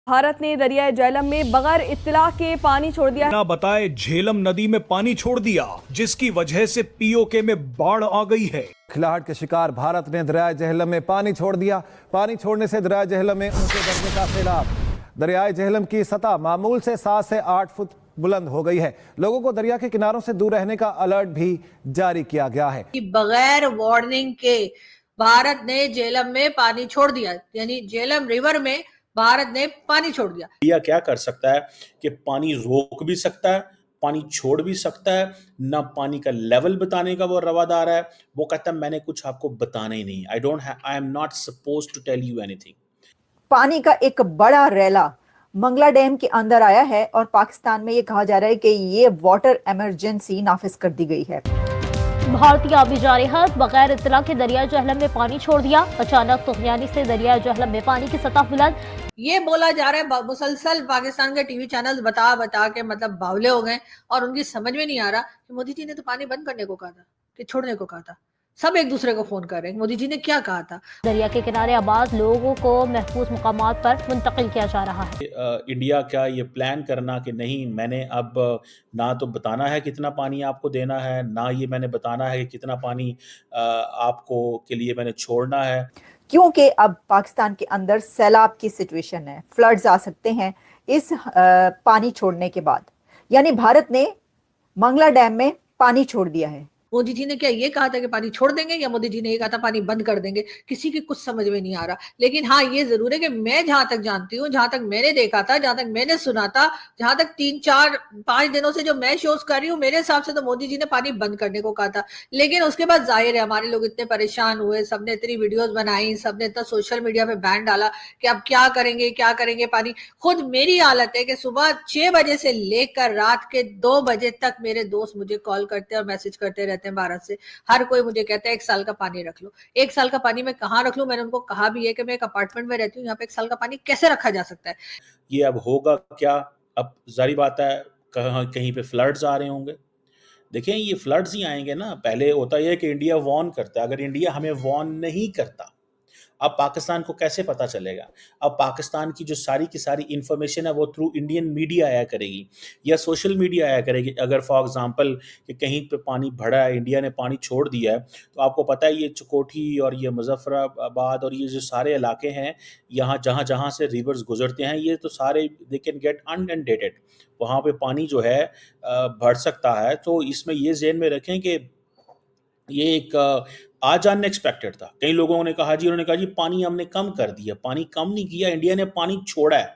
भारत ने दरियाए झेलम में बगैर इत्तला के पानी छोड़ दिया। ना बताए झेलम नदी में पानी छोड़ दिया, जिसकी वजह से पीओके में बाढ़ आ गई है। खिलाहट के शिकार भारत ने दरियाए झेलम में पानी छोड़ दिया। पानी छोड़ने से दरियाए झेलम में ऊंचे दर्जे का सैलाब। दरियाए झेलम की सतह मामूल से 7 से 8 फुट बुलंद हो गई है। लोगों को दरिया के किनारों से दूर रहने का अलर्ट भी जारी किया गया है। बगैर वार्निंग के भारत ने झेलम में पानी छोड़ दिया, यानी झेलम रिवर में भारत ने पानी छोड़ दिया। इंडिया क्या कर सकता है कि पानी रोक भी सकता है, पानी छोड़ भी सकता है। ना पानी का लेवल बताने का वो रवादार है। वो कहता है मैंने कुछ आपको बताना ही नहीं। I am not suppose to tell you anything. पानी का एक बड़ा रैला मंगला डैम के अंदर आया है और पाकिस्तान में ये कहा जा रहा है कि ये वाटर इमरजेंसी नाफिज कर दी गई है। भारतीय आबी जारहात बगैर इत्तला के दरिया झेलम में पानी छोड़ दिया। अचानक तुगयानी से दरिया झेलम में पानी की सतह बुलंद। ये बोला जा रहा है, मुसलसल पाकिस्तान के टीवी चैनल बता के मतलब बावले हो गए और उनकी समझ में नहीं आ रहा कि मोदी जी ने तो पानी बंद करने को कहा था कि छोड़ने को कहा था। सब एक दूसरे को फोन कर रहे हैं, मोदी जी ने क्या कहा था। दरिया के किनारे आबाद लोगों को महफूज मुकामात पर मुंतकिल किया जा रहा है। इंडिया क्या ये प्लान करना कि नहीं, मैंने अब ना तो बताना है कितना पानी आपको देना है, ना ये मैंने बताना है कि कितना पानी आपको के लिए मैंने छोड़ना है। क्योंकि अब पाकिस्तान के अंदर सैलाब की सिचुएशन है, फ्लड्स आ सकते हैं इस पानी छोड़ने के बाद। यानी भारत ने मंगला डैम में पानी छोड़ दिया है। मोदी जी ने क्या ये कहा था कि पानी छोड़ देंगे, या मोदी जी ने ये कहा था पानी बंद कर देंगे? किसी की कुछ समझ में नहीं आ रहा। लेकिन हाँ, ये जरूर है कि मैं जहां तक जानती हूँ, जहां तक मैंने देखा था, जहां तक मैंने सुना था, जहां तक 3-4-5 दिनों से जो मैं शोज कर रही हूँ, मेरे हिसाब से तो मोदी जी ने पानी बंद करने को कहा था। लेकिन उसके बाद जाहिर है हमारे लोग इतने परेशान हुए, सबने इतनी वीडियोज बनाई, सबने इतना सोशल मीडिया पे बैन डाला कि अब क्या करेंगे पानी। खुद मेरी हालत है कि सुबह 6 बजे से लेकर रात के 2 बजे तक मेरे दोस्त मुझे कॉल करते और मैसेज करते रहते हैं भारत से। हर कोई मुझे कहता है 1 साल का पानी रख लो। 1 साल का पानी मैं कहाँ रख लूं? मैंने उनको कहा भी है कि मैं एक अपार्टमेंट में रहती हूँ, यहाँ पे 1 साल का पानी कैसे रखा जा सकता है? ये अब होगा क्या? अब जारी बात है कहीं पे फ्लड्स आ रहे होंगे। देखिए, ये फ्लड्स ही आएंगे ना। पहले होता यह है कि इंडिया वार्न करता है। अगर इंडिया हमें वार्न नहीं करता, अब पाकिस्तान को कैसे पता चलेगा? अब पाकिस्तान की जो सारी की सारी इंफॉर्मेशन है वो थ्रू इंडियन मीडिया आया करेगी या सोशल मीडिया आया करेगी। अगर फॉर एग्जांपल कि कहीं पे पानी भरा है, इंडिया ने पानी छोड़ दिया है, तो आपको पता है ये चकोठी और ये मुजफ्फराबाद और ये जो सारे इलाके हैं, यहाँ जहाँ जहाँ से रिवर्स गुजरते हैं, ये तो सारे दे कैन गेट अनइंडेटेड। वहाँ पे पानी जो है बढ़ सकता है। तो इसमें ये ज़हन में रखें कि ये एक आज अनएक्सपेक्टेड था। कई लोगों ने कहा जी, उन्होंने कहा जी पानी हमने कम कर दिया। पानी कम नहीं किया, इंडिया ने पानी छोड़ा है।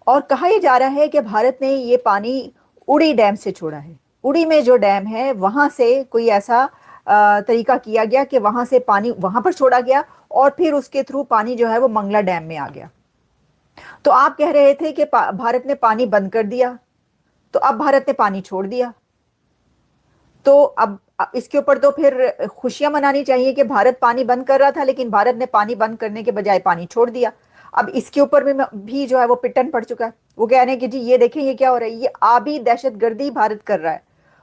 और कहा यह जा रहा है कि भारत ने ये पानी उड़ी डैम से छोड़ा है। उड़ी में जो डैम है वहां से कोई ऐसा तरीका किया गया कि वहां से पानी वहां पर छोड़ा गया और फिर उसके थ्रू पानी जो है वो मंगला डैम में आ गया। तो आप कह रहे थे कि भारत ने पानी बंद कर दिया, तो अब भारत ने पानी छोड़ दिया। तो अब इसके ऊपर तो फिर खुशियां मनानी चाहिए कि भारत पानी बंद कर रहा था, लेकिन भारत ने पानी बंद करने के बजाय पानी छोड़ दिया। अब इसके ऊपर भी जो है वो पिटन पड़ चुका है। वो कह रहे हैं कि जी ये देखें ये क्या हो रहा है, ये आबी दहशतगर्दी भारत कर रहा है।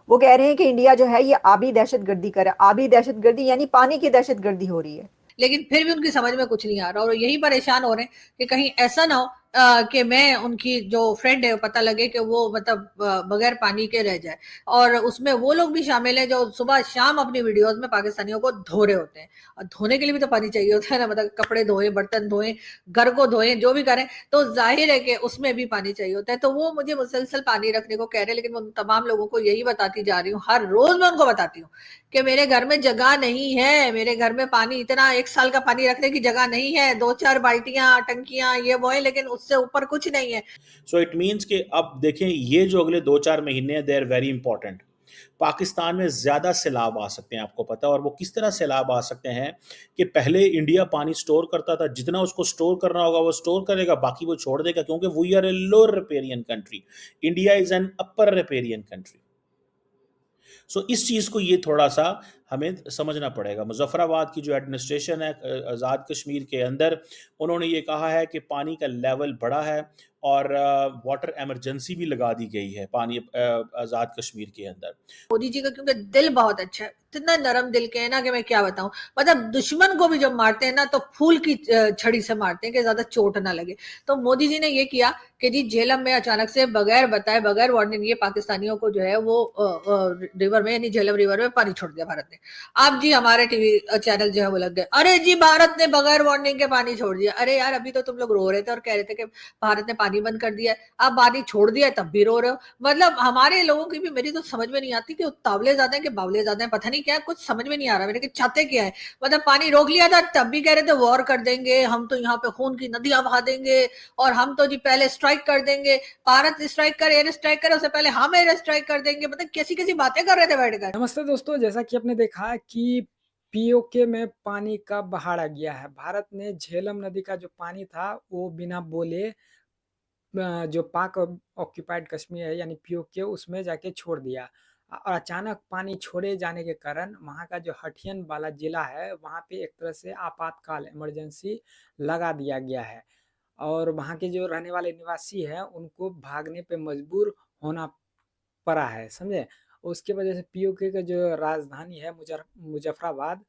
वो कह रहे हैं कि इंडिया जो है ये आबी दहशतगर्दी कर रहा है। आबी दहशतगर्दी यानी पानी की दहशतगर्दी हो रही है। लेकिन फिर भी उनकी समझ में कुछ नहीं आ रहा और यही परेशान हो रहे हैं कि कहीं ऐसा ना हो कि मैं उनकी जो फ्रेंड है पता लगे कि वो मतलब बगैर पानी के रह जाए। और उसमें वो लोग भी शामिल हैं जो सुबह शाम अपनी वीडियोस में पाकिस्तानियों को धो रहे होते हैं। और धोने के लिए भी तो पानी चाहिए होता है ना, मतलब कपड़े धोए, बर्तन धोए, घर को धोए, जो भी करें, तो जाहिर है कि उसमें भी पानी चाहिए होता है। तो वो मुझे मुसलसल पानी रखने को कह रहे हैं, लेकिन मैं तमाम लोगों को यही बताती जा रही हूँ, हर रोज मैं उनको बताती हूँ कि मेरे घर में जगह नहीं है, मेरे घर में पानी इतना 1 साल का पानी रखने की जगह नहीं है। 2-4 बाल्टियां, टंकियां, ये वो है, लेकिन उससे ऊपर कुछ नहीं है। सो इट मीन्स कि अब देखें, ये जो अगले 2-4 महीने हैं, they are very important. Pakistan में ज़्यादा सैलाब आ सकते हैं, आपको पता है। और वो किस तरह सैलाब आ सकते हैं कि पहले इंडिया पानी स्टोर करता था, जितना उसको स्टोर करना होगा वो स्टोर करेगा, बाकी वो छोड़ देगा, क्योंकि we are a lower riparian country, India is an upper riparian country. So इस चीज़ को ये थोड़ा सा हमें समझना पड़ेगा। मुज़फ़्फ़राबाद की जो एडमिनिस्ट्रेशन है आज़ाद कश्मीर के अंदर, उन्होंने ये कहा है कि पानी का लेवल बढ़ा है और वाटर इमरजेंसी भी लगा दी गई है पानी आज़ाद कश्मीर के अंदर। मोदी जी का क्योंकि दिल बहुत अच्छा है, इतना नरम दिल के है ना कि मैं क्या बताऊं। मतलब दुश्मन को भी जब मारते हैं ना तो फूल की छड़ी से मारते हैं कि ज्यादा चोट ना लगे। तो मोदी जी ने ये किया कि जी झेलम में अचानक से बगैर बताए, बगैर वार्निंग ये पाकिस्तानियों को जो है वो रिवर में यानी झेलम रिवर में पानी छोड़ दिया भारत ने। अब जी हमारे टीवी चैनल जो है वो लग गए, अरे जी भारत ने बगैर वार्निंग के पानी छोड़ दिया। अरे यार अभी तो तुम लोग रो रहे थे और कह रहे थे कि भारत ने पानी बंद कर दिया है, अब पानी छोड़ दिया है तब भी रो रहे हो। मतलब हमारे लोगों की भी मेरी तो समझ में नहीं आती कि उतावले ज्यादा है कि बावले ज्यादा है, पता नहीं क्या है, कुछ समझ में नहीं आ रहा मेरे कि चाहते क्या है। मतलब पानी रोक लिया था तब भी कह रहे थे वॉर कर देंगे, हम तो यहाँ पे खून की नदियां बहा देंगे और हम तो जी पहले स्ट्राइक कर देंगे, भारत स्ट्राइक करे एयर स्ट्राइक करे उससे पहले हम एयर स्ट्राइक कर देंगे। मतलब कैसी कैसी बातें कर रहे थे बैठकर। नमस्ते दोस्तों, जैसा कि आपने देखा कि पीओके में पानी का बहाड़ा गया है। भारत ने झेलम नदी का जो पानी था वो बिना बोले जो पाक ऑक्यूपाइड कश्मीर है यानी पीओके उसमें जाके छोड़ दिया। और अचानक पानी छोड़े जाने के कारण वहाँ का जो हठियन वाला जिला है वहाँ पे एक तरह से आपातकाल इमरजेंसी लगा दिया गया है और वहाँ के जो रहने वाले निवासी हैं उनको भागने पे मजबूर होना पड़ा है, समझे। उसकी वजह से पीओके का जो राजधानी है मुजफ्फराबाद,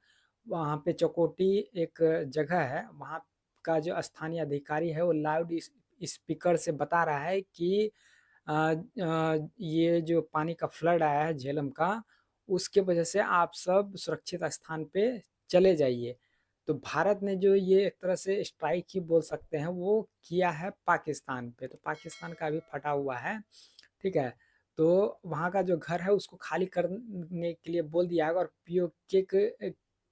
वहाँ पे चकोटी एक जगह है, वहाँ का जो स्थानीय अधिकारी है वो लाउड स्पीकर से बता रहा है कि ये जो पानी का फ्लड आया है झेलम का, उसके वजह से आप सब सुरक्षित स्थान पे चले जाइए। तो भारत ने जो ये एक तरह से स्ट्राइक ही बोल सकते हैं वो किया है पाकिस्तान पे, तो पाकिस्तान का भी फटा हुआ है, ठीक है। तो वहाँ का जो घर है उसको खाली करने के लिए बोल दिया है और पीओके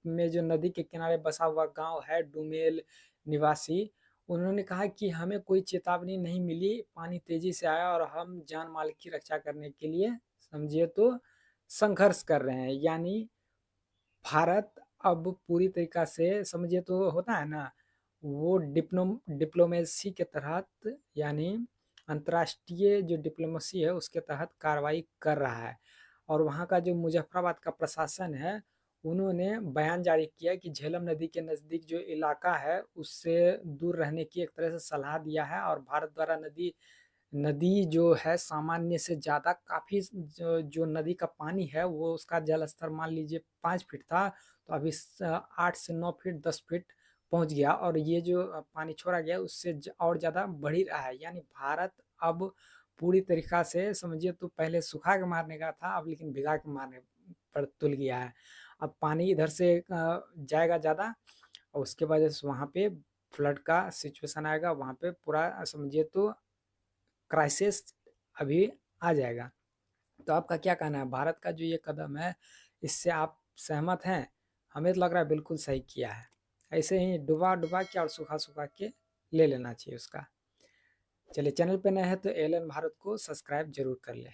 में जो नदी के किनारे बसा हुआ गांव है डुमेल निवासी, उन्होंने कहा कि हमें कोई चेतावनी नहीं मिली, पानी तेजी से आया और हम जान माल की रक्षा करने के लिए समझिए तो संघर्ष कर रहे हैं। यानी भारत अब पूरी तरीका से समझिए तो होता है ना वो डिप्लोमेसी के तहत यानी अंतर्राष्ट्रीय जो डिप्लोमेसी है उसके तहत कार्रवाई कर रहा है। और वहाँ का जो मुजफ्फराबाद का प्रशासन है उन्होंने बयान जारी किया कि झेलम नदी के नज़दीक जो इलाका है उससे दूर रहने की एक तरह से सलाह दिया है और भारत द्वारा नदी जो है सामान्य से ज़्यादा काफ़ी जो नदी का पानी है वो उसका जल स्तर मान लीजिए 5 फीट था तो अभी 8 से 9 फीट 10 फीट पहुंच गया और ये जो पानी छोड़ा गया उससे और ज़्यादा बढ़ ही रहा है। यानी भारत अब पूरी तरीक़ा से समझिए तो पहले सुखा के मारने का था, अब लेकिन भिगा के मारने पर तुल गया है। अब पानी इधर से जाएगा ज़्यादा और उसके वजह से वहाँ पे फ्लड का सिचुएशन आएगा, वहाँ पे पूरा समझिए तो क्राइसिस अभी आ जाएगा। तो आपका क्या कहना है, भारत का जो ये कदम है इससे आप सहमत हैं? हमें तो लग रहा है बिल्कुल सही किया है, ऐसे ही डुबा के और सुखा के ले लेना चाहिए उसका। चलिए, चैनल पे नए हैं तो एएलएन भारत को सब्सक्राइब जरूर कर लें।